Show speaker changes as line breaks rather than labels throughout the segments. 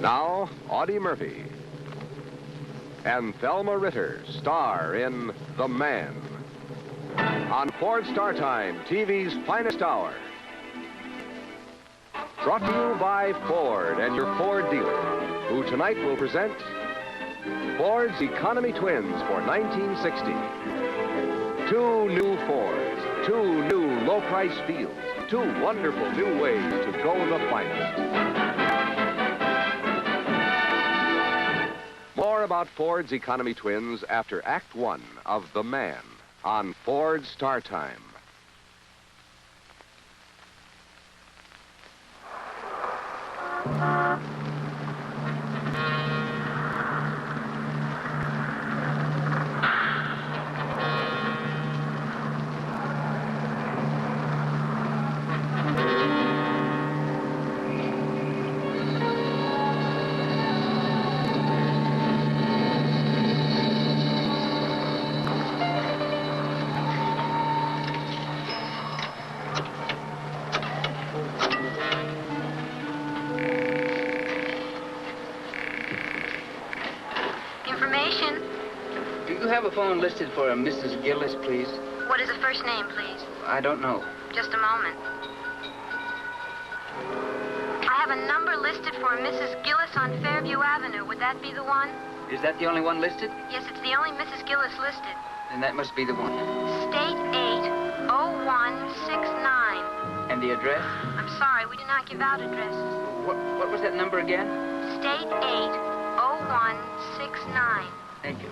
Now, Audie Murphy and Thelma Ritter star in The Man on Ford Startime, TV's finest hour. Brought to you by Ford and your Ford dealer, who tonight will present Ford's Economy Twins for 1960. Two new Fords, two new low-price fields, two wonderful new ways to go the finest. More about Ford's Economy Twins after Act One of The Man on Ford Startime.
Information.
Do you have a phone listed for a Mrs. Gillis, please?
What is the first name, please?
I don't know.
Just a moment. I have a number listed for a Mrs. Gillis on Fairview Avenue. Would that be the one?
Is that the only one listed?
Yes, it's the only Mrs. Gillis listed.
Then that must be the one.
State 80169.
And the address?
I'm sorry, we do not give out addresses.
What was that number again?
State 80169.
Thank you.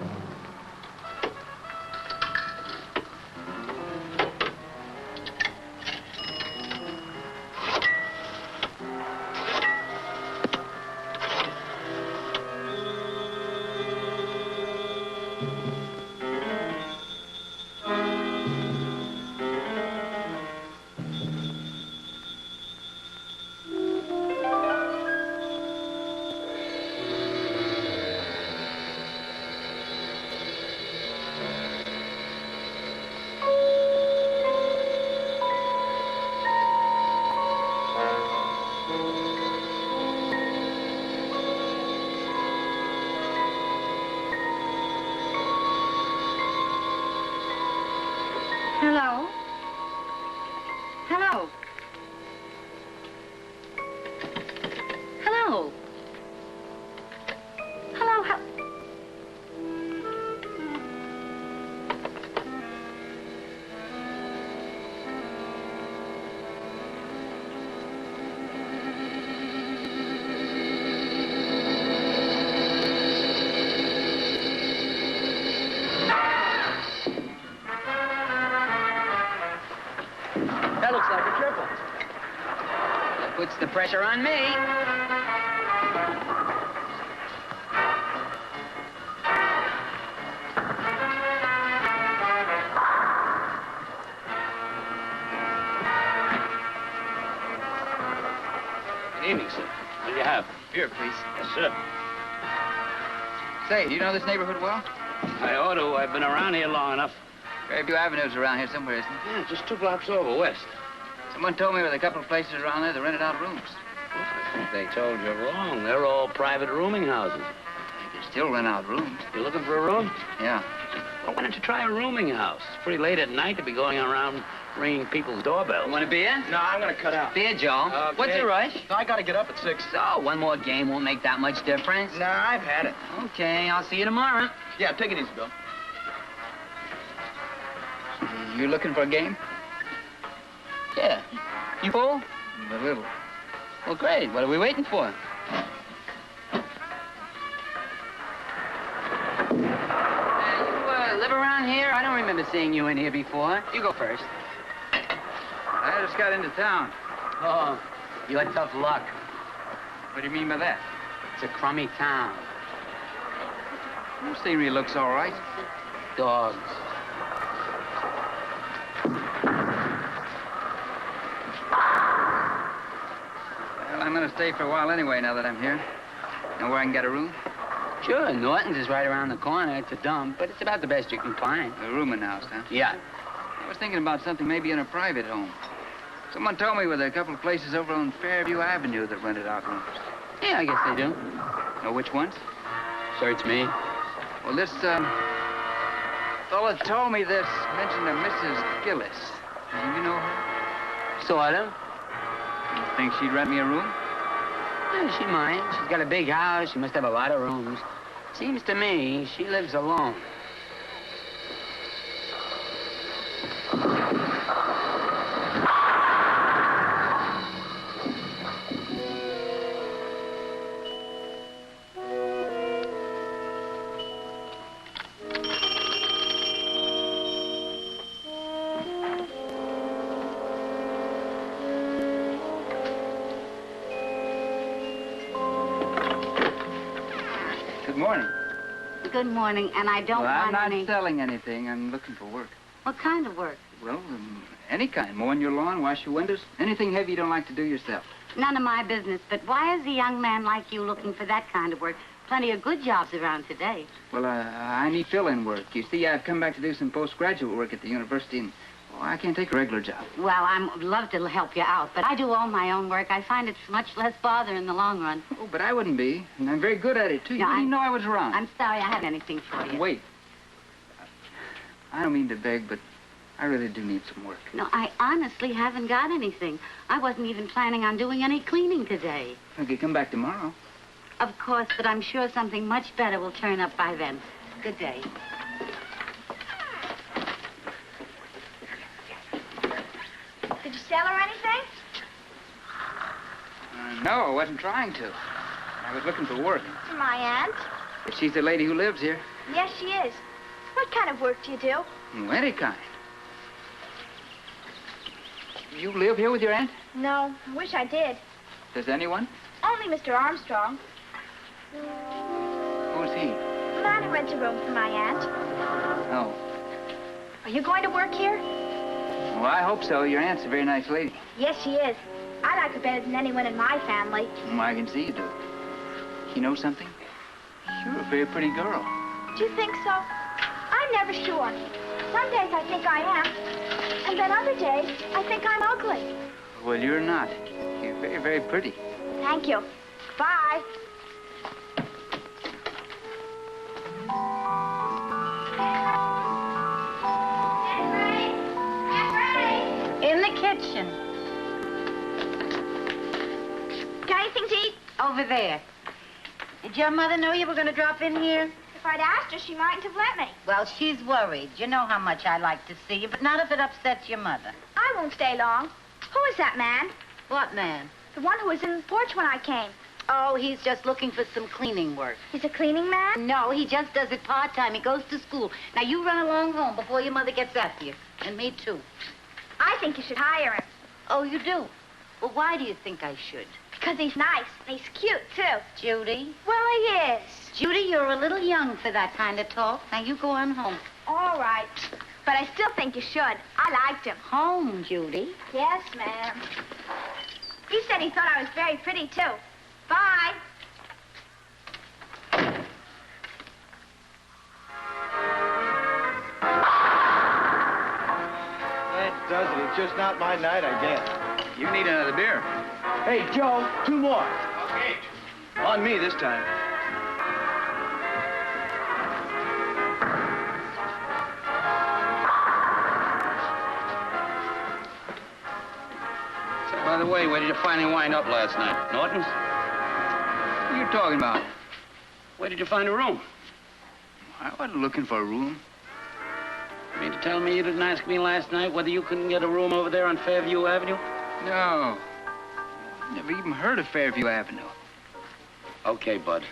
Hello? Hello? Hello? Hello?
That looks like a triple. That puts the pressure on me.
Good evening, sir. What do you have?
Here, please.
Yes, sir.
Say, do you know this neighborhood well?
I ought to. I've been around here long enough.
Fairview Avenue's around here somewhere, isn't it?
Yeah, just 2 blocks over west.
Someone told me with a couple of places around there that rented out rooms.
Well, I think they told you wrong. They're all private rooming houses.
You can still rent out rooms.
You looking for a room?
Yeah.
Well, why don't you try a rooming house? It's pretty late at night to be going around ringing people's doorbells.
Want a beer?
No, I'm gonna cut out.
Beer, Joe.
Okay.
What's the rush?
I gotta get up at 6.
So, one more game won't make that much difference.
Nah, I've had it.
Okay, I'll see you tomorrow.
Yeah, take it easy, Bill.
You looking for a game? Yeah. You full? A little. Well, great. What are we waiting for? You live around here? I don't remember seeing you in here before. You go first. I just got into town. Oh, you had tough luck. What do you mean by that? It's a crummy town. The scenery looks all right. Dogs. Well, I'm gonna stay for a while anyway, now that I'm here. Know where I can get a room? Sure, Norton's is right around the corner. It's a dump, but it's about the best you can find. A rooming house, huh? Yeah. I was thinking about something maybe in a private home. Someone told me with a couple of places over on Fairview Avenue that rented out rooms. Yeah, I guess they do.
Know which ones?
Search me.
Well, this, fella told me this, mentioned a Mrs. Gillis. Do you know her?
Sorta.
You think she'd rent me a room?
Yeah, she might. She's got a big house. She must have a lot of rooms. Seems to me she lives alone.
Good morning.
Good morning, and I don't
Well, I'm
want
not
any...
selling anything. I'm looking for work.
What kind of work?
Well, any kind. Mowing your lawn, wash your windows. Anything heavy you don't like to do yourself.
None of my business, but why is a young man like you looking for that kind of work? Plenty of good jobs around today.
Well, I need fill-in work. You see, I've come back to do some postgraduate work at the university, and I can't take a regular job.
Well, I'd love to help you out, but I do all my own work. I find it's much less bother in the long run.
Oh, but I wouldn't be. And I'm very good at it, too. You
No,
didn't know I was around.
I'm sorry I haven't anything for you.
Wait. I don't mean to beg, but I really do need some work.
No, I honestly haven't got anything. I wasn't even planning on doing any cleaning today.
I could come back tomorrow.
Of course, but I'm sure something much better will turn up by then. Good day.
Did you sell her anything?
No, I wasn't trying to. I was looking for work.
To my aunt.
She's the lady who lives here.
Yes, she is. What kind of work do you do?
Any kind. You live here with your aunt?
No, I wish I did.
Does anyone?
Only Mr. Armstrong.
Who's he?
The man who rents a room for my aunt.
Oh.
Are you going to work here?
Well, I hope so. Your aunt's a very nice lady.
Yes, she is. I like her better than anyone in my family.
Well, I can see you do. You know something? You're a very pretty girl.
Do you think so? I'm never sure. Some days I think I am, and then other days I think I'm ugly.
Well, you're not. You're very, very pretty.
Thank you. Bye.
In the kitchen.
Got anything to eat?
Over there. Did your mother know you were going to drop in here?
If I'd asked her, she mightn't have let me.
Well, she's worried. You know how much I like to see you, but not if it upsets your mother.
I won't stay long. Who is that man?
What man?
The one who was in the porch when I came.
Oh, he's just looking for some cleaning work.
He's a cleaning man?
No, he just does it part-time. He goes to school. Now, you run along home before your mother gets after you. And me, too.
I think you should hire him.
Oh, you do? Well, why do you think I should?
Because he's nice. And he's cute, too.
Judy?
Well, he is.
Judy, you're a little young for that kind of talk. Now, you go on home.
All right. But I still think you should. I liked him.
Home, Judy.
Yes, ma'am. He said he thought I was very pretty, too. Bye.
That does it. It's just not my night, I guess.
You need another beer.
Hey, Joe, 2 more.
Okay.
On me this time.
By the way, where did you finally wind up last night? Norton's?
What are you talking about?
Where did you find a room?
I wasn't looking for a room.
You mean to tell me you didn't ask me last night whether you couldn't get a room over there on Fairview Avenue?
No. Never even heard of Fairview Avenue.
Okay, Bud.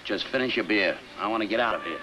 Just finish your beer. I want to get out of here.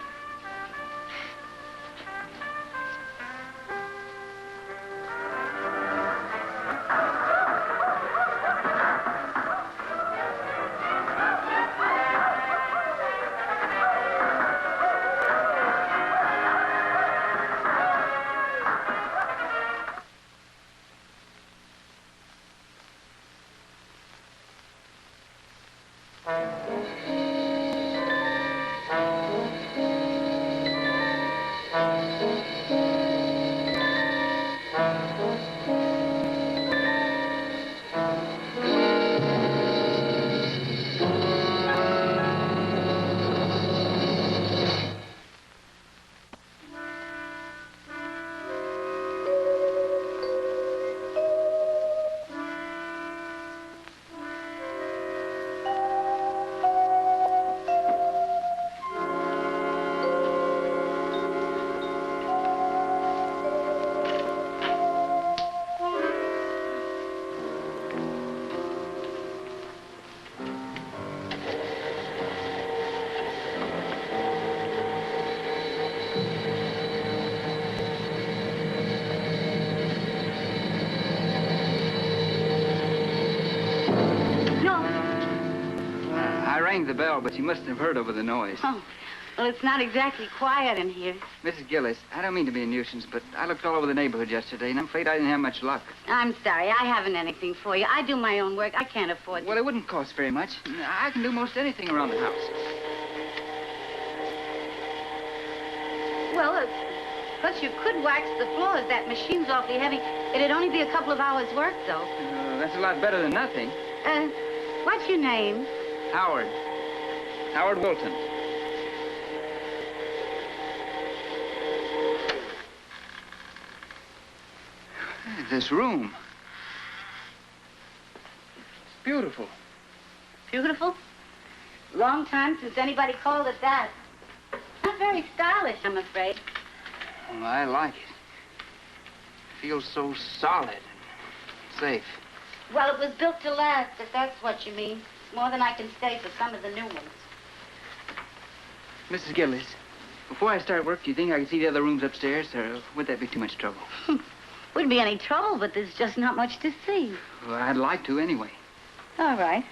I rang the bell, but you mustn't have heard over the noise.
Oh, well, it's not exactly quiet in here.
Mrs. Gillis, I don't mean to be a nuisance, but I looked all over the neighborhood yesterday, and I'm afraid I didn't have much luck.
I'm sorry. I haven't anything for you. I do my own work. I can't afford to.
Well, it wouldn't cost very much. I can do most anything around the house.
Well, but you could wax the floors. That machine's awfully heavy. It'd only be a couple of hours' work, though.
That's a lot better than nothing.
What's your name?
Howard. Howard Wilton. This room. It's beautiful.
Beautiful? Long time since anybody called it that. Not very stylish, I'm afraid.
Well, I like it. It feels so solid and safe.
Well, it was built to last, if that's what you mean. More than I can say for some of the new ones.
Mrs. Gillis, before I start work, do you think I could see the other rooms upstairs, or would that be too much trouble?
Wouldn't be any trouble, but there's just not much to see.
Well, I'd like to anyway.
All right.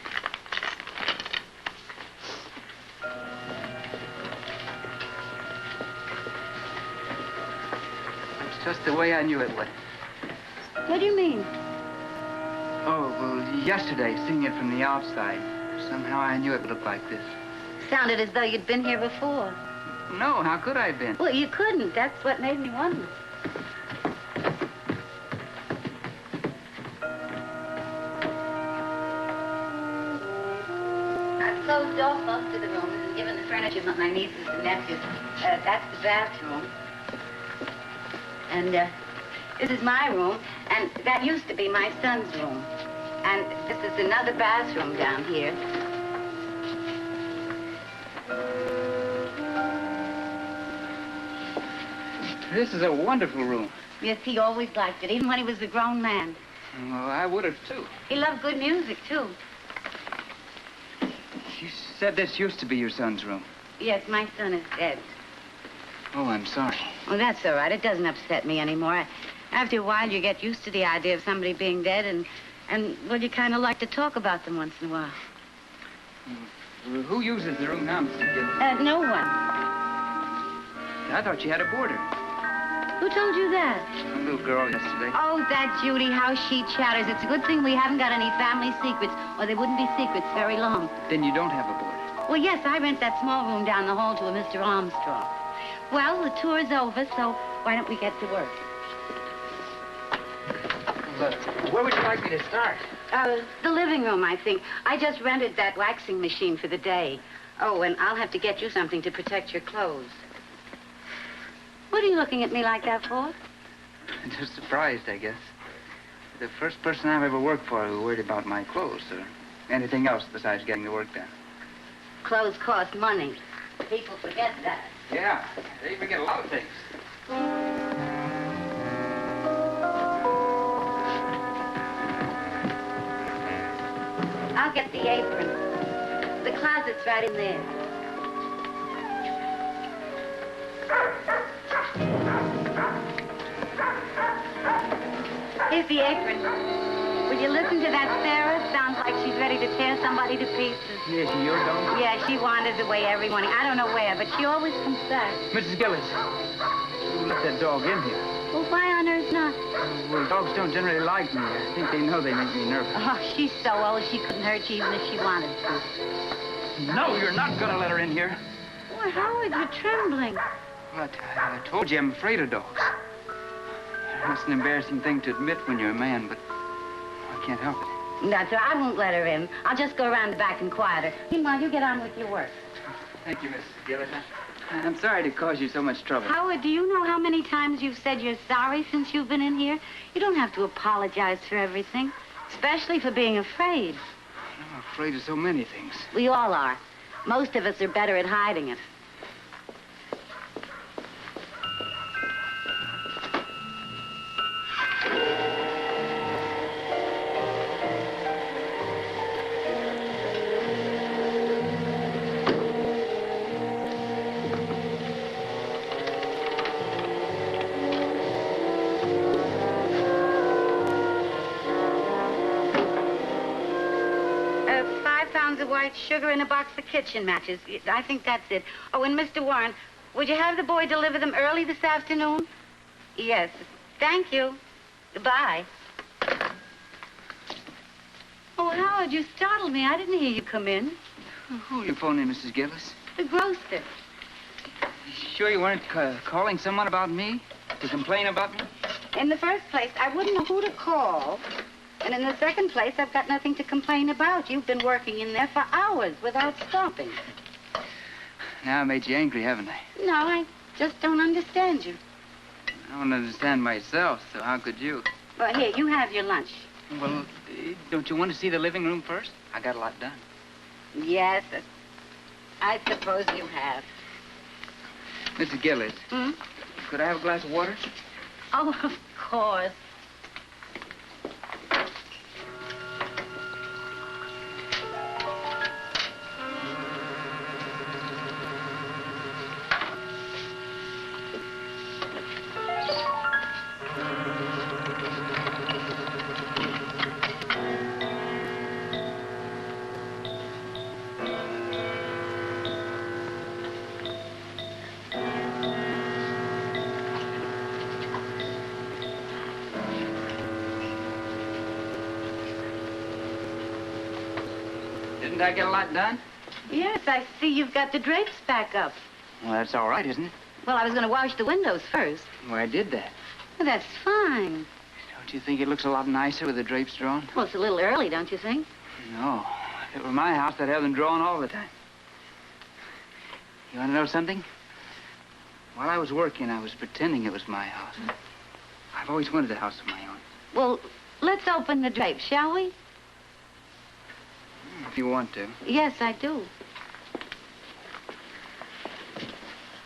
It's just the way I knew it would.
What do you mean?
Oh, well, yesterday, seeing it from the outside, somehow I knew it would look like this.
Sounded as though you'd been here before.
No, how could I have been?
Well, you couldn't. That's what made me wonder. I've closed off most of the rooms and given the furniture to my nieces and nephews. That's the bathroom. And this is my room, and that used to be my son's room. And this is another bathroom down here.
This is a wonderful room.
Yes, he always liked it, even when he was a grown man.
Well, I would have, too.
He loved good music, too.
You said this used to be your son's room.
Yes, my son is dead.
Oh, I'm sorry.
Oh, that's all right. It doesn't upset me anymore. After a while, you get used to the idea of somebody being dead, and well, you kind of like to talk about them once in a while.
Who uses the room now, Mrs. Gillis?
No one.
I thought you had a boarder.
Who told you that?
A little girl yesterday.
Oh, that Judy, how she chatters. It's a good thing we haven't got any family secrets, or they wouldn't be secrets very long.
Then you don't have a boarder.
Well, yes, I rent that small room down the hall to a Mr. Armstrong. Well, the tour's over, so why don't we get to work?
But where would you like me to start?
The living room, I think. I just rented that waxing machine for the day. Oh, and I'll have to get you something to protect your clothes. What are you looking at me like that for?
Just surprised, I guess. The first person I've ever worked for who worried about my clothes or anything else besides getting the work done.
Clothes cost money. People forget that.
Yeah, they forget a lot of things.
I'll get the apron. The closet's right in there. Here's the apron. Will you listen to that Sarah? Sounds like she's ready to tear somebody to pieces.
Yes, your dog?
Yeah, she wanders away every morning. I don't know where, but she always comes back.
Mrs. Gillis, who let that dog in here?
Well, why on earth not?
Well, dogs don't generally like me. I think they know they make me nervous.
Oh, she's so old she couldn't hurt you even if she wanted to.
No, you're not going to let her in here.
Why, Howard, you're trembling.
But I told you I'm afraid of dogs. That's an embarrassing thing to admit when you're a man, but I can't help it.
That's all right. I won't let her in. I'll just go around the back and quiet her. Meanwhile, you get on with your work.
Thank you, Mrs. Gillis. I'm sorry to cause you so much trouble.
Howard, do you know how many times you've said you're sorry since you've been in here? You don't have to apologize for everything, especially for being afraid.
I'm afraid of so many things.
We all are. Most of us are better at hiding it. pounds of white sugar and a box of kitchen matches. I think that's it. Oh, and Mr. Warren, would you have the boy deliver them early this afternoon? Yes. Thank you. Goodbye. Oh, Howard, you startled me. I didn't hear you come in.
Who are you phoning, Mrs. Gillis?
The grocer.
Sure you weren't calling someone about me? To complain about me?
In the first place, I wouldn't know who to call. And in the second place, I've got nothing to complain about. You've been working in there for hours without stopping.
Now I made you angry, haven't I?
No, I just don't understand you.
I don't understand myself, so how could you?
Well, here, you have your lunch.
Well, don't you want to see the living room first? I got a lot done.
Yes, I suppose you have.
Mrs. Gillis.
Hmm?
Could I have a glass of water?
Oh, of course.
Didn't I get a lot done?
Yes, I see you've got the drapes back up.
Well, that's all right, isn't it?
Well, I was going to wash the windows first.
Well, I did that.
Well, that's fine.
Don't you think it looks a lot nicer with the drapes drawn?
Well, it's a little early, don't you think?
No. If it were my house, I'd have them drawn all the time. You want to know something? While I was working, I was pretending it was my house. I've always wanted a house of my own.
Well, let's open the drapes, shall we?
If you want to.
Yes, I do.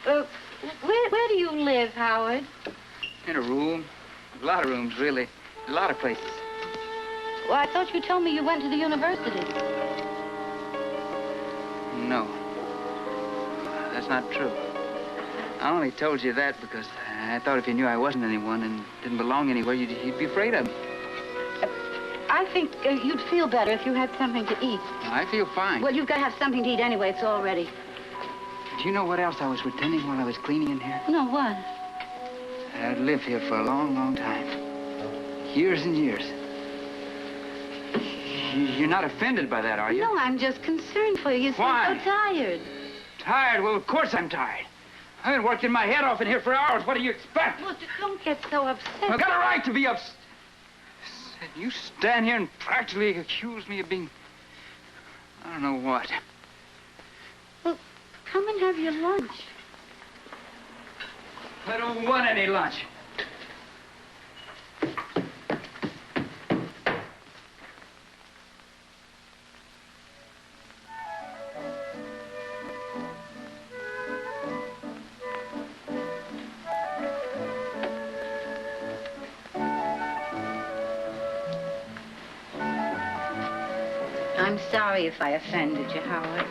Where do you live, Howard?
In a room. A lot of rooms, really. A lot of places.
Well, I thought you told me you went to the university.
No. That's not true. I only told you that because I thought if you knew I wasn't anyone and didn't belong anywhere, you'd be afraid of me.
I think you'd feel better if you had something to eat.
I feel fine.
Well, you've got to have something to eat anyway. It's all ready.
Do you know what else I was pretending while I was cleaning in here?
No, what?
I'd lived here for a long, long time. Years and years. You're not offended by that, are you?
No, I'm just concerned for you. You seem
Why?
so tired.
Tired? Well, of course I'm tired. I've been working my head off in here for hours. What do you expect?
Well, don't get so upset.
I've got a right to be upset. You stand here and practically accuse me of being... I don't know what.
Well, come and have your lunch.
I don't want any lunch.
I'm sorry if I offended you, Howard.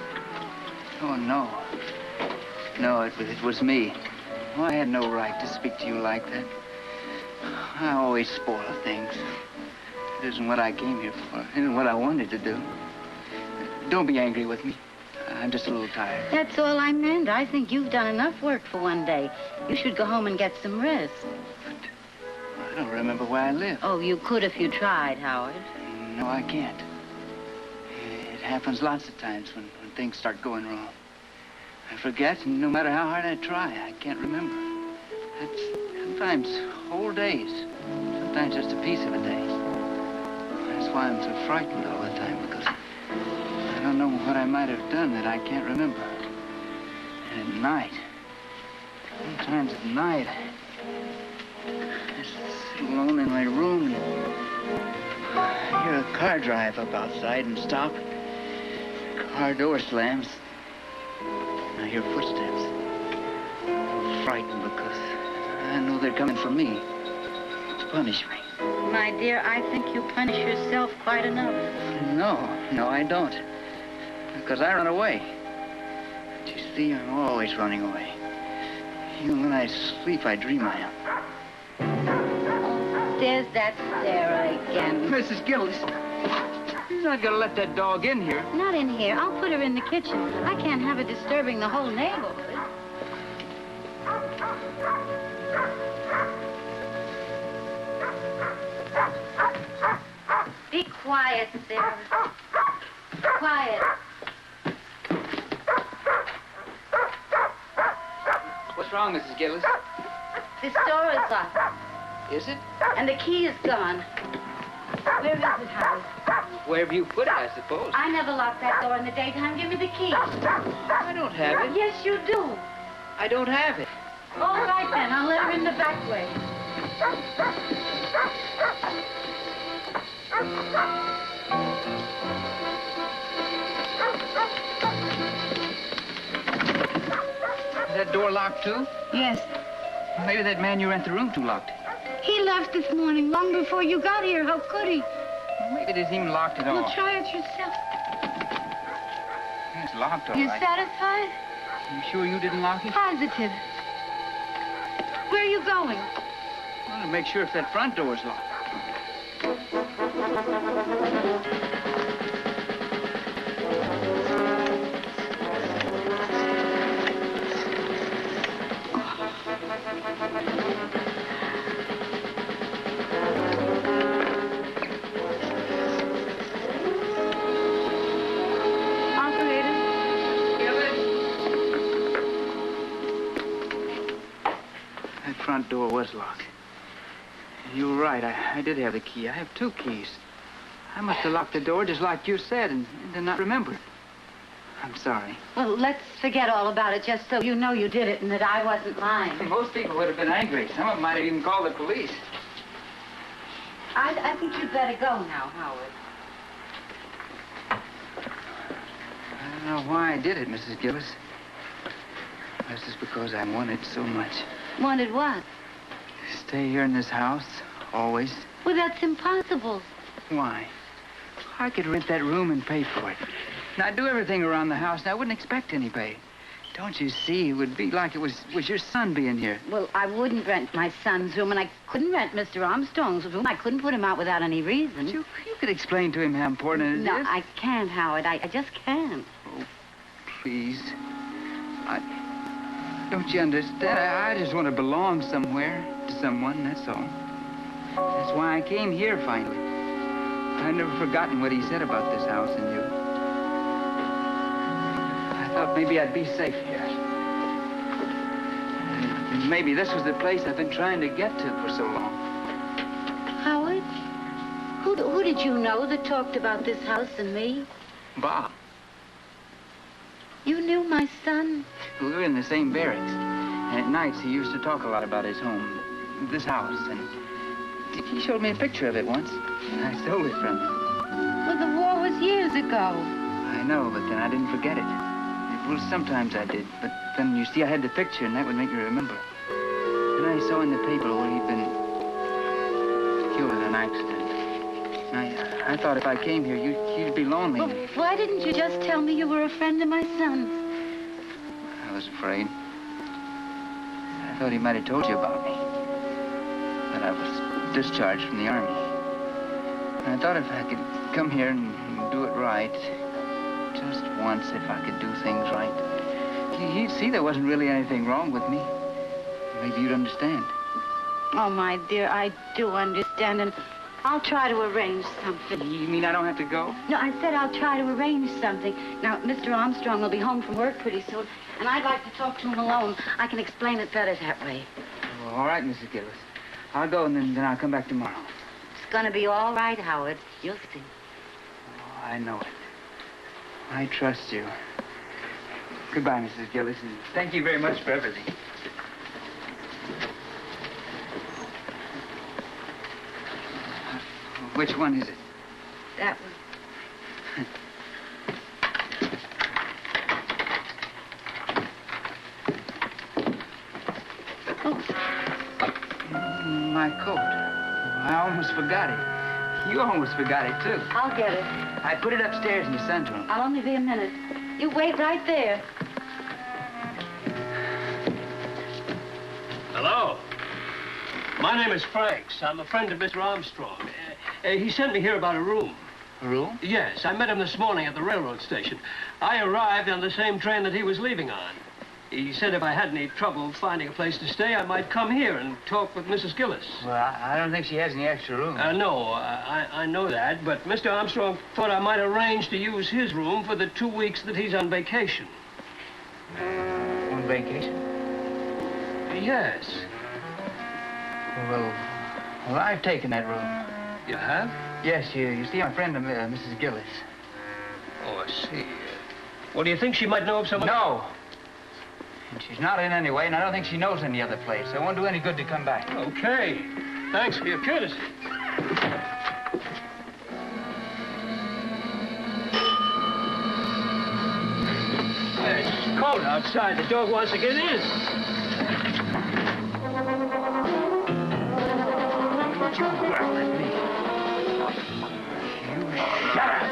Oh, no. No, it was me. Oh, I had no right to speak to you like that. I always spoil things. It isn't what I came here for. It isn't what I wanted to do. Don't be angry with me. I'm just a little tired.
That's all I meant. I think you've done enough work for one day. You should go home and get some rest.
I don't remember where I live.
Oh, you could if you tried, Howard.
No, I can't. It happens lots of times when things start going wrong. I forget, and no matter how hard I try, I can't remember. That's sometimes whole days, sometimes just a piece of a day. That's why I'm so frightened all the time, because I don't know what I might have done that I can't remember. And at night, sometimes at night, I just sit alone in my room and I hear a car drive up outside and stop. Car door slams. I hear footsteps. I'm frightened because I know they're coming for me to punish me.
My dear, I think you punish yourself quite enough.
No, I don't. Because I run away. But you see, I'm always running away. Even when I sleep, I dream I am.
There's that stare again.
Mrs. Gillis. You're not gonna let that dog in here.
Not in here. I'll put her in the kitchen. I can't have her disturbing the whole neighborhood. Be quiet, Sarah. Quiet.
What's wrong, Mrs. Gillis?
This door is locked,
Is it?
and the key is gone. Where is it, Howard?
Wherever you put it, I suppose.
I never lock that door in the daytime. Give me the key.
I don't have it.
Yes, you do.
I don't have it.
All right, then. I'll let her in the back way.
Is that door locked, too?
Yes.
Maybe that man you rent the room to locked it.
He left this morning, long before you got here. How could he?
Maybe it isn't even locked at all.
Well, try it yourself.
It's locked, all
You
right.
satisfied?
You sure you didn't lock it?
Positive. Where are you going?
I want to make sure if that front door's locked. That front door was locked. You were right. I did have the key. I have two keys. I must have locked the door just like you said and did not remember it. I'm sorry.
Well, let's forget all about it, just so you know you did it and that I wasn't lying.
Most people would have been angry. Some of them might have even called the police.
I think you'd better go now, Howard.
I don't know why I did it, Mrs. Gillis. This is because I wanted so much.
Wanted what?
Stay here in this house, always.
Well, that's impossible.
Why? I could rent that room and pay for it. And I'd do everything around the house, and I wouldn't expect any pay. Don't you see? It would be like it was your son being here.
Well, I wouldn't rent my son's room, and I couldn't rent Mr. Armstrong's room. I couldn't put him out without any reason.
You could explain to him how important it is.
No, I can't, Howard. I just can't.
Oh, please. Don't you understand? I just want to belong somewhere to someone, that's all. That's why I came here finally. I've never forgotten what he said about this house and you. I thought maybe I'd be safe here. And maybe this was the place I've been trying to get to for so long.
Howard? Who did you know that talked about this house and me?
Bob.
You knew my son?
We were in the same barracks. And at nights he used to talk a lot about his home, this house, and he showed me a picture of it once. And I stole it from him.
Well, the war was years ago.
I know, but then I didn't forget it. Well, sometimes I did, but then, you see, I had the picture, and that would make me remember. And I saw in the paper where he'd been killed in an accident. I thought if I came here, you'd be lonely.
Well, why didn't you just tell me you were a friend of my son's?
I was afraid. I thought he might have told you about me. That I was discharged from the army. And I thought if I could come here and do it right, just once, if I could do things right, you'd see there wasn't really anything wrong with me. Maybe you'd understand.
Oh, my dear, I do understand, and I'll try to arrange something.
You mean I don't have to go?
No, I said I'll try to arrange something. Now, Mr. Armstrong will be home from work pretty soon, and I'd like to talk to him alone. I can explain it better that way.
Well, all right, Mrs. Gillis. I'll go, and then I'll come back tomorrow.
It's gonna be all right, Howard. You'll see.
Oh, I know it. I trust you. Goodbye, Mrs. Gillis, and thank you very much for everything. Which one is it?
That one.
My coat. I almost forgot it. You almost forgot it, too.
I'll get it.
I put it upstairs in your son's room.
I'll only be a minute. You wait right there.
Hello. My name is Franks. I'm a friend of Mr. Armstrong. He sent me here about a room.
A room?
Yes, I met him this morning at the railroad station. I arrived on the same train that he was leaving on. He said if I had any trouble finding a place to stay, I might come here and talk with Mrs. Gillis.
Well, I don't think she has any extra room.
No, I know that, but Mr. Armstrong thought I might arrange to use his room for the 2 weeks that he's on vacation.
On vacation?
Yes.
Well, I've taken that room.
You have?
Yes, you see my friend, Mrs. Gillis.
Oh, I see. Well, do you think she might know of someone?
No. And she's not in anyway, and I don't think she knows any other place. So it won't do any good to come back.
Okay. Thanks for your courtesy. It's cold outside. The dog wants to get in.
Don't you growl at me. You shut up.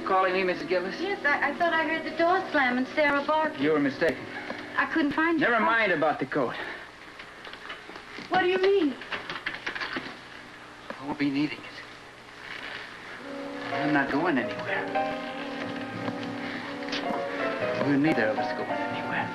Calling me, Mrs. Gillis?
Yes, I thought I heard the door slam and Sarah barking.
You were mistaken.
I couldn't find you.
Never mind about the coat.
What do you mean?
I won't be needing it. I'm not going anywhere. We're neither of us going anywhere.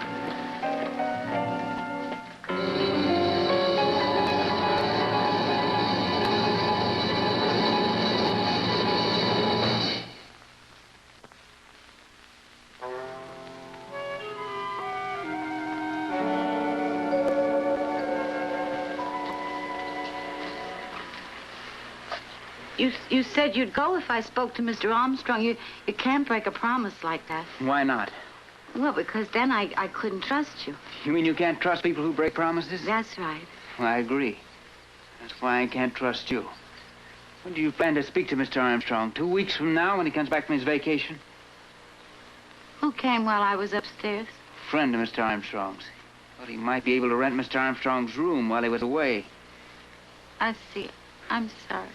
You said you'd go if I spoke to Mr. Armstrong. You can't break a promise like that.
Why not?
Well, because then I couldn't trust you.
You mean you can't trust people who break promises?
That's right.
Well, I agree. That's why I can't trust you. When do you plan to speak to Mr. Armstrong? 2 weeks from now when he comes back from his vacation?
Who came while I was upstairs?
A friend of Mr. Armstrong's. Thought he might be able to rent Mr. Armstrong's room while he was away.
I see. I'm sorry.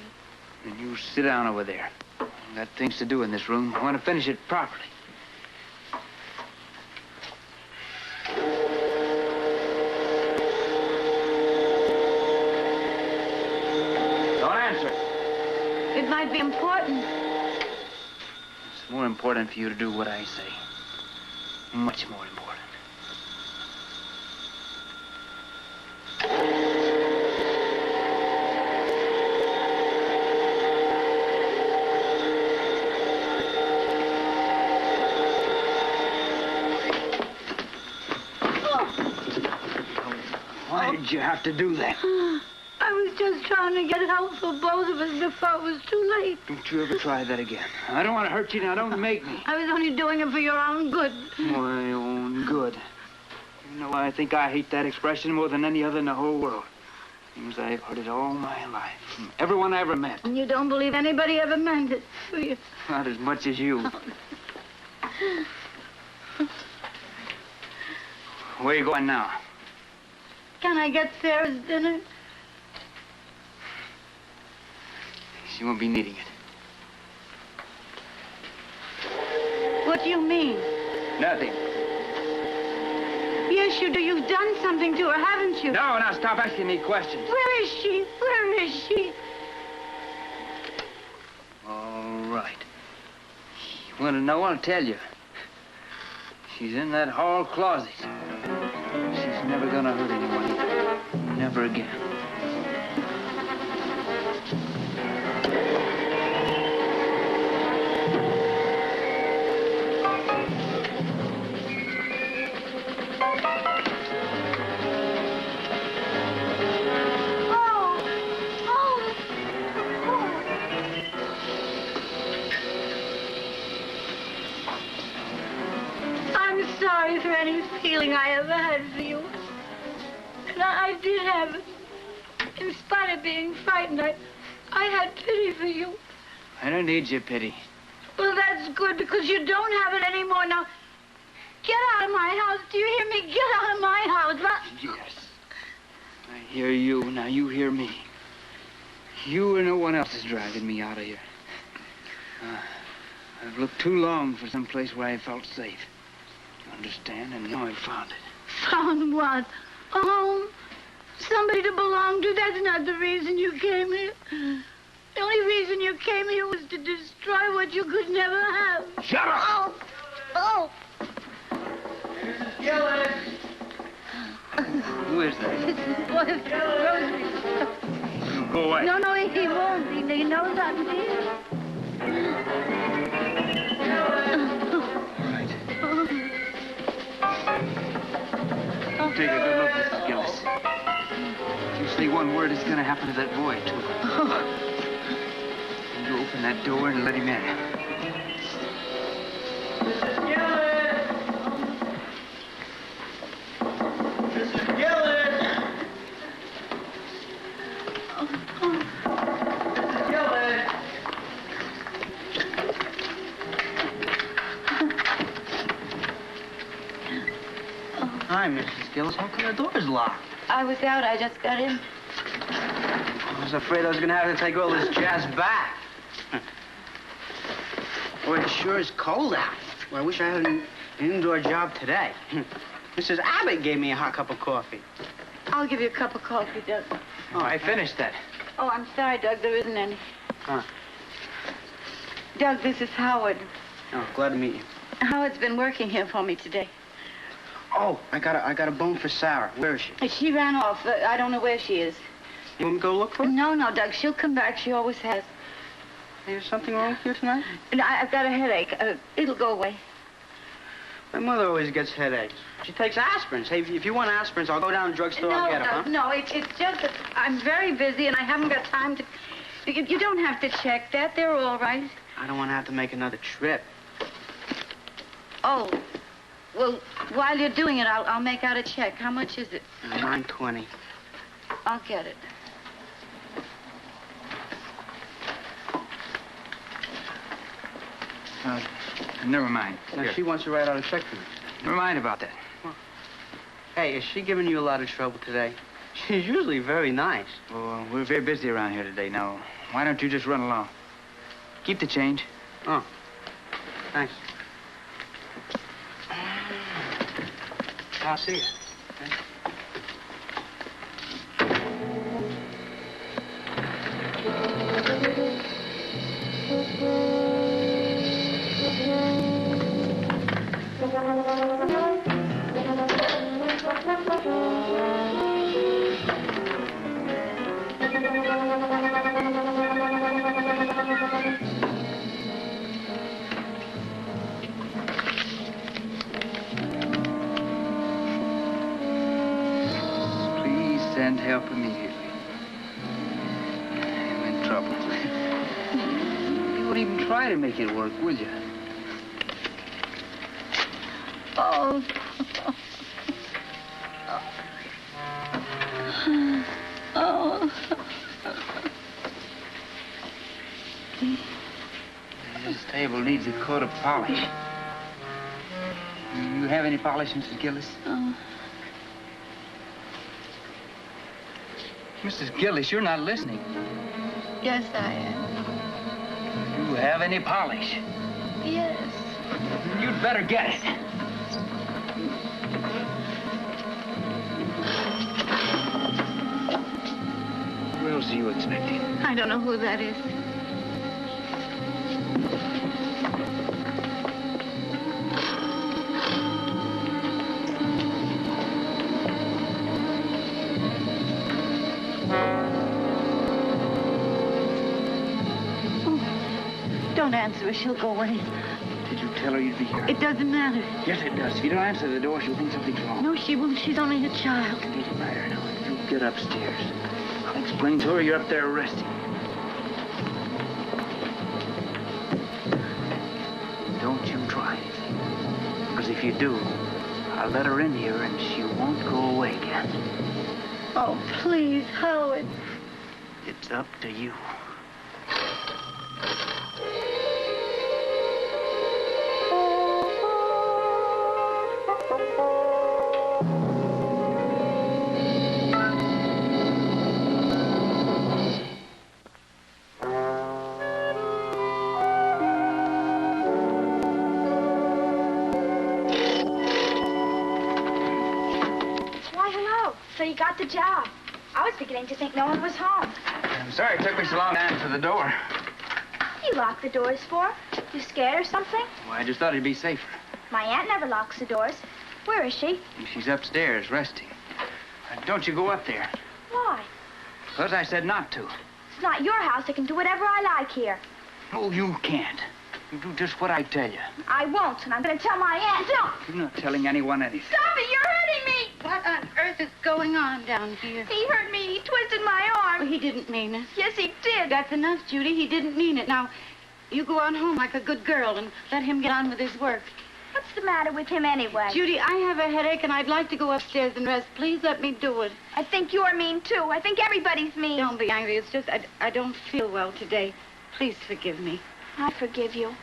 And you sit down over there. I've got things to do in this room. I want to finish it properly. Don't answer.
It might be important.
It's more important for you to do what I say. Much more important. Why did you have to do that?
I was just trying to get help for both of us before it was too late.
Don't you ever try that again. I don't want to hurt you now. Don't make me.
I was only doing it for your own good.
My own good. You know, I think I hate that expression more than any other in the whole world. Seems I've heard it all my life, from everyone I ever met.
And you don't believe anybody ever meant it, do you?
Not as much as you. Where are you going now?
Can I get Sarah's dinner?
She won't be needing it.
What do you mean?
Nothing.
Yes, you do. You've done something to her, haven't you?
No, now stop asking me questions.
Where is she? Where is she?
All right. You want to know? I'll tell you. She's in that hall closet. She's never gonna hurt anyone either. Never again.
sorry for any feeling I ever had for you. And I did have it. In spite of being frightened, I had pity for you.
I don't need your pity.
Well, that's good, because you don't have it anymore. Now, get out of my house. Do you hear me? Get out of my house.
Yes. I hear you. Now you hear me. You or no one else is driving me out of here. I've looked too long for some place where I felt safe. You understand? And now I've found it.
Found what? A home? Somebody to belong to? That's not the reason you came here. The only reason you came here was to destroy what you could never have.
Shut up!
Oh!
Gillis!
Who is that?
What is Rosie?
Go away.
No, he won't. He knows I'm here.
Take a good look, Mrs. Gillis. If you say one word, it's gonna happen to that boy, too. You open that door and let him in.
Mrs. Gillis! Mrs. Gillis! Hi, Mrs. Gillis. How come the door's locked?
I was out. I just got in.
I was afraid I was gonna have to take all this jazz back. Boy, it sure is cold out. Well, I wish I had an indoor job today. Mrs. Abbott gave me a hot cup of coffee.
I'll give you a cup of coffee, Doug.
Oh, I finished that.
Oh, I'm sorry, Doug. There isn't any.
Huh.
Doug, this is Howard.
Oh, glad to meet you.
Howard's been working here for me today.
Oh, I got a bone for Sarah. Where is she?
She ran off. I don't know where she is.
You want me to go look for her?
No, Doug. She'll come back. She always has.
There's something wrong with you tonight?
And I've got a headache. It'll go away.
My mother always gets headaches. She takes aspirins. Hey, if you want aspirins, I'll go down to the drugstore and get them, huh?
No, it's just that I'm very busy and I haven't got time to... You don't have to check that. They're all right.
I don't want to have to make another trip.
Oh, well, while you're doing it, I'll make out a check. How much is it?
$9.20.
I'll get it.
Never mind.
Now,
Here.
she wants to write out a check for me.
Never mind about that.
Hey, is she giving you a lot of trouble today? She's usually very nice.
Well, we're very busy around here today. Now, why don't you just run along? Keep the change.
Oh, thanks. I'll see you.
Please send help immediately. I'm in trouble. You won't even try to make it work, will you?
Oh. Oh.
This table needs a coat of polish. You have any polish, Mrs. Gillis?
Oh.
Mrs. Gillis, you're not listening.
Yes, I am.
You have any polish?
Yes.
You'd better get it. Who else are you expecting?
I don't know who that is. Don't answer her. She'll go away.
Did you tell her you'd be here?
It doesn't matter.
Yes, it does. If you don't answer the door, she'll think something's wrong.
No, she won't. She's only a child.
It doesn't matter now. You get upstairs. I'll explain to her you're up there resting. Don't you try anything. Because if you do, I'll let her in here and she won't go away again.
Oh, please, Howard.
It's up to you.
So you got the job. I was beginning to think no one was home.
I'm sorry it took me so long to answer the door.
What do you lock the doors for? You scared or something?
Well, I just thought it'd be safer.
My aunt never locks the doors. Where is she?
She's upstairs, resting. Don't you go up there.
Why?
Because I said not to.
It's not your house. I can do whatever I like here.
Oh, you can't. You do just what I tell you.
I won't, and I'm going to tell my aunt. Don't!
You're not telling anyone anything.
Stop it! You're hurting me!
What on earth is going on down here?
He hurt me. He twisted my arm.
Oh, he didn't mean it.
Yes, he did.
That's enough, Judy. He didn't mean it. Now, you go on home like a good girl and let him get on with his work.
What's the matter with him anyway?
Judy, I have a headache and I'd like to go upstairs and rest. Please let me do it.
I think you're mean, too. I think everybody's mean.
Don't be angry. It's just I don't feel well today. Please forgive me.
I forgive you.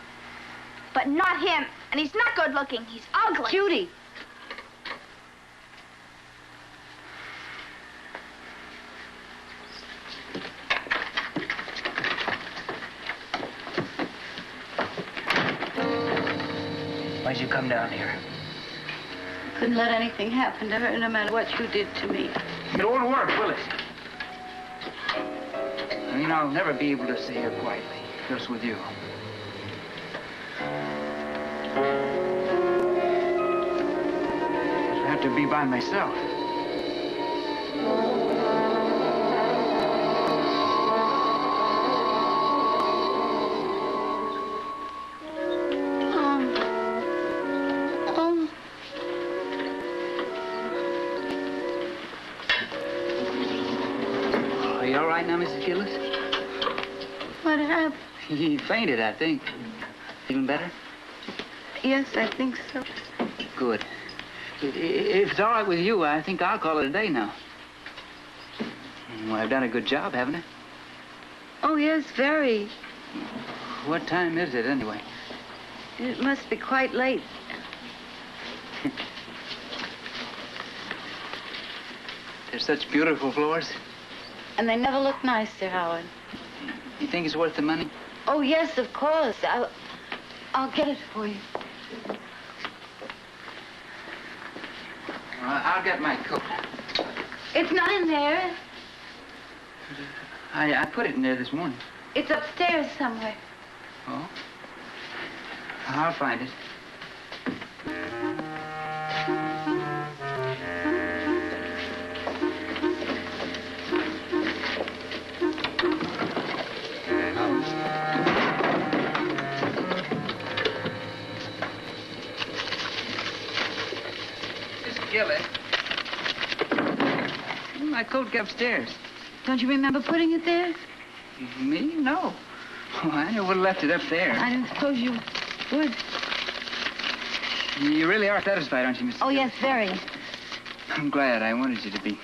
But not him. And he's not good looking. He's ugly.
Judy.
Why'd you come down here?
Couldn't let anything happen to her no matter what you did to me.
It won't work, will it? I mean, I'll never be able to see her quietly, just with you. I have to be by myself. Are you all right now, Mrs. Gillis?
What happened?
He fainted, I think. Feeling better?
Yes, I think so.
Good. If it's all right with you, I think I'll call it a day now. Well, I've done a good job, haven't I?
Oh, yes, very.
What time is it, anyway?
It must be quite late.
They're such beautiful floors.
And they never look nicer, Howard.
You think it's worth the money?
Oh, yes, of course. I'll get it for you.
I'll get my coat.
It's not in there.
I put it in there this morning.
It's upstairs somewhere.
Oh? I'll find it. Gillis. My coat got upstairs.
Don't you remember putting it there?
Me? No. Oh, I never would have left it up there.
I don't suppose you would.
You really are satisfied, aren't you, Mrs.
Oh, yes, very.
I'm glad. I wanted you to be.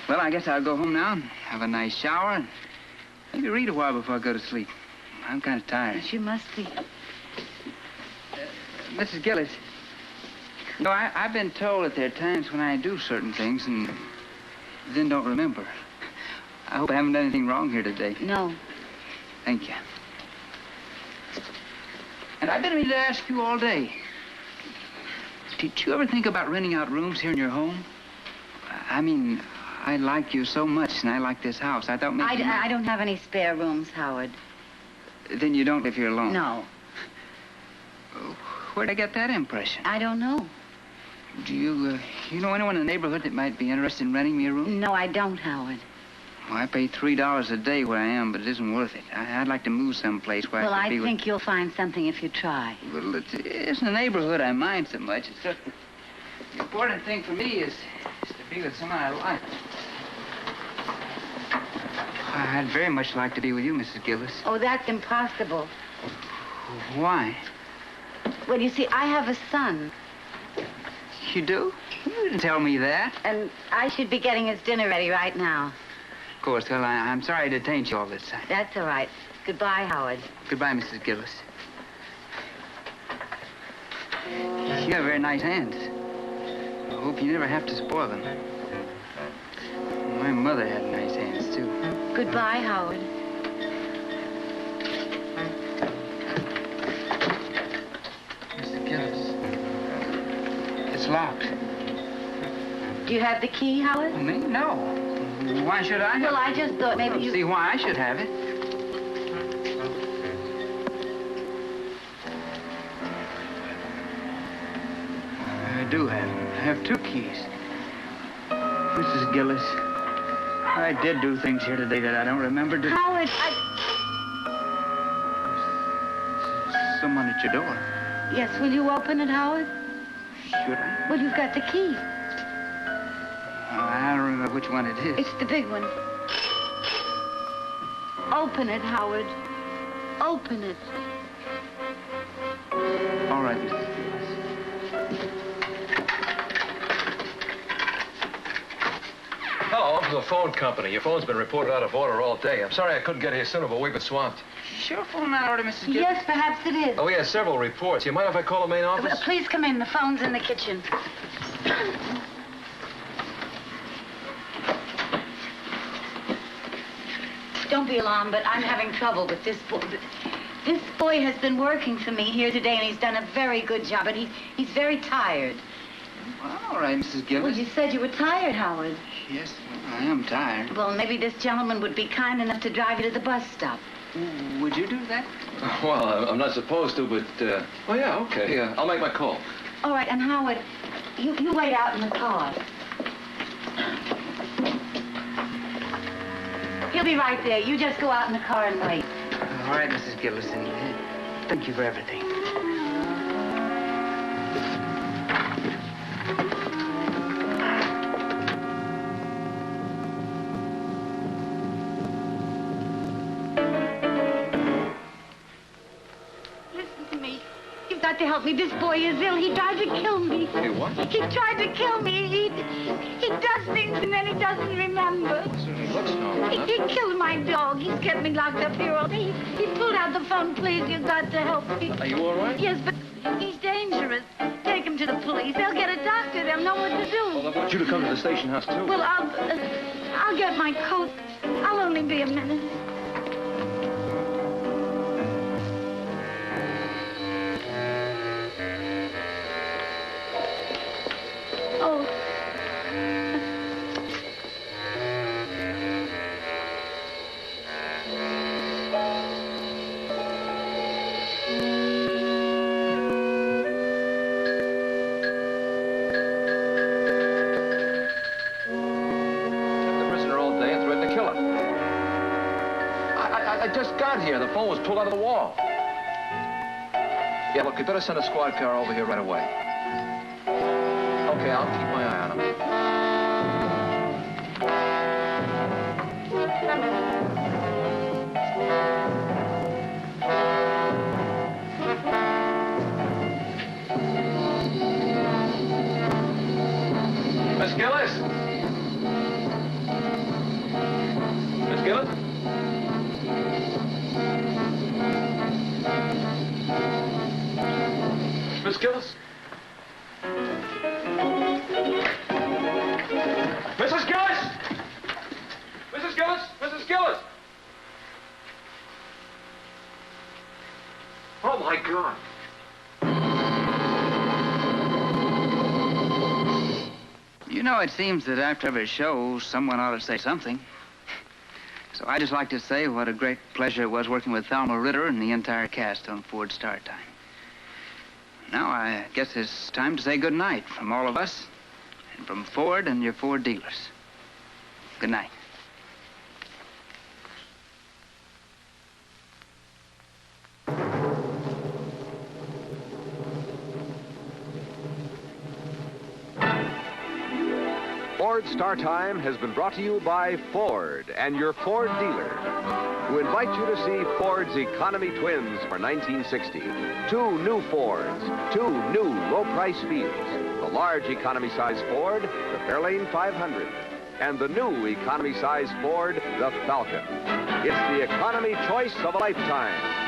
Well, I guess I'll go home now and have a nice shower and maybe read a while before I go to sleep. I'm kind of tired.
Yes, you must be.
Mrs. Gillis. No, I've been told that there are times when I do certain things and then don't remember. I hope I haven't done anything wrong here today.
No.
Thank you. And I've been meaning to ask you all day. Did you ever think about renting out rooms here in your home? I mean, I like you so much, and I like this house. I thought maybe...
I don't have any spare rooms, Howard.
Then you don't live here alone?
No.
Where'd I get that impression?
I don't know.
Do you know anyone in the neighborhood that might be interested in renting me a room?
No, I don't, Howard.
Well, I pay $3 a day where I am, but it isn't worth it. I'd like to move someplace where
Well,
I could be
I think you'll find something if you try.
Well, it isn't the neighborhood I mind so much. It's just the important thing for me is to be with someone I like. I'd very much like to be with you, Mrs. Gillis.
Oh, that's impossible.
Why?
Well, you see, I have a son,
You do? You didn't tell me that.
and I should be getting his dinner ready right now.
Of course, well, I'm sorry I detained you all this time.
That's all right. Goodbye, Howard.
Goodbye, Mrs. Gillis. You have very nice hands. I hope you never have to spoil them. My mother had nice hands, too.
Goodbye, Howard.
Mrs. Gillis. It's locked.
Do you have the key, Howard?
Me? No. Why should I have
Well, I just thought maybe you...
See why I should have it. I do have it. I have 2 keys. Mrs. Gillis, I did do things here today that I don't remember.
Howard,
Someone at your door.
Yes, will you open it, Howard?
Should I?
Well, you've got the key.
I don't remember which one it is.
It's the big one. Open it, Howard. Open it.
All right, Mrs. Gillis.
Hello, I'm from the phone company. Your phone's been reported out of order all day. I'm sorry I couldn't get here sooner, but we've been swamped.
Sure phone that order, Mrs. Gillis?
Yes, perhaps it is.
Oh, we had several reports. You mind if I call the main office?
Please come in. The phone's in the kitchen. Don't be alarmed, but I'm having trouble with this boy. This boy has been working for me here today, and he's done a very good job, but he's very tired.
Well, all right, Mrs.
Well,
Gillis.
you said you were tired, Howard.
Yes, well, I am tired.
Well, maybe this gentleman would be kind enough to drive you to the bus stop.
Would you do that?
Well, I'm not supposed to, but, oh, yeah, okay. I'll make my call.
All right, and Howard, you wait out in the car. He'll be right there. You just go out in the car and wait.
All right, Mrs. Gillis, and thank you for everything.
Listen to me. You've got to help me. This boy is ill. He tried to kill me.
Hey, what?
He tried to kill me. He does things and then he doesn't remember.
Certainly looks normal, huh?
He killed my dog. He's kept me locked up here all day. He pulled out the phone. Please, you've got to help me.
Are you all right?
Yes, but he's dangerous. Take him to the police. They'll get a doctor. They'll know what to do.
Well, I want you to come to the station house, too.
Well, I'll get my coat. I'll only be a minute. Oh.
The prisoner all day and threatened to kill her. I just got here. The phone was pulled out of the wall. Yeah, look, you better send a squad car over here right away. Okay, I'll keep my eye on him. Miss Gillis? Miss Gillis? Miss Gillis? Mrs. Gillis! Mrs. Gillis! Mrs. Gillis! Oh, my God.
You know, it seems that after every show, someone ought to say something. So I'd just like to say what a great pleasure it was working with Thelma Ritter and the entire cast on Ford Startime. Now, I guess it's time to say good night from all of us and from Ford and your Ford dealers. Good night.
Ford Star Time has been brought to you by Ford and your Ford dealer, who invite you to see Ford's Economy Twins for 1960. Two new Fords, two new low-price Fields. The large economy-size Ford, the Fairlane 500, and the new economy-size Ford, the Falcon. It's the economy choice of a lifetime.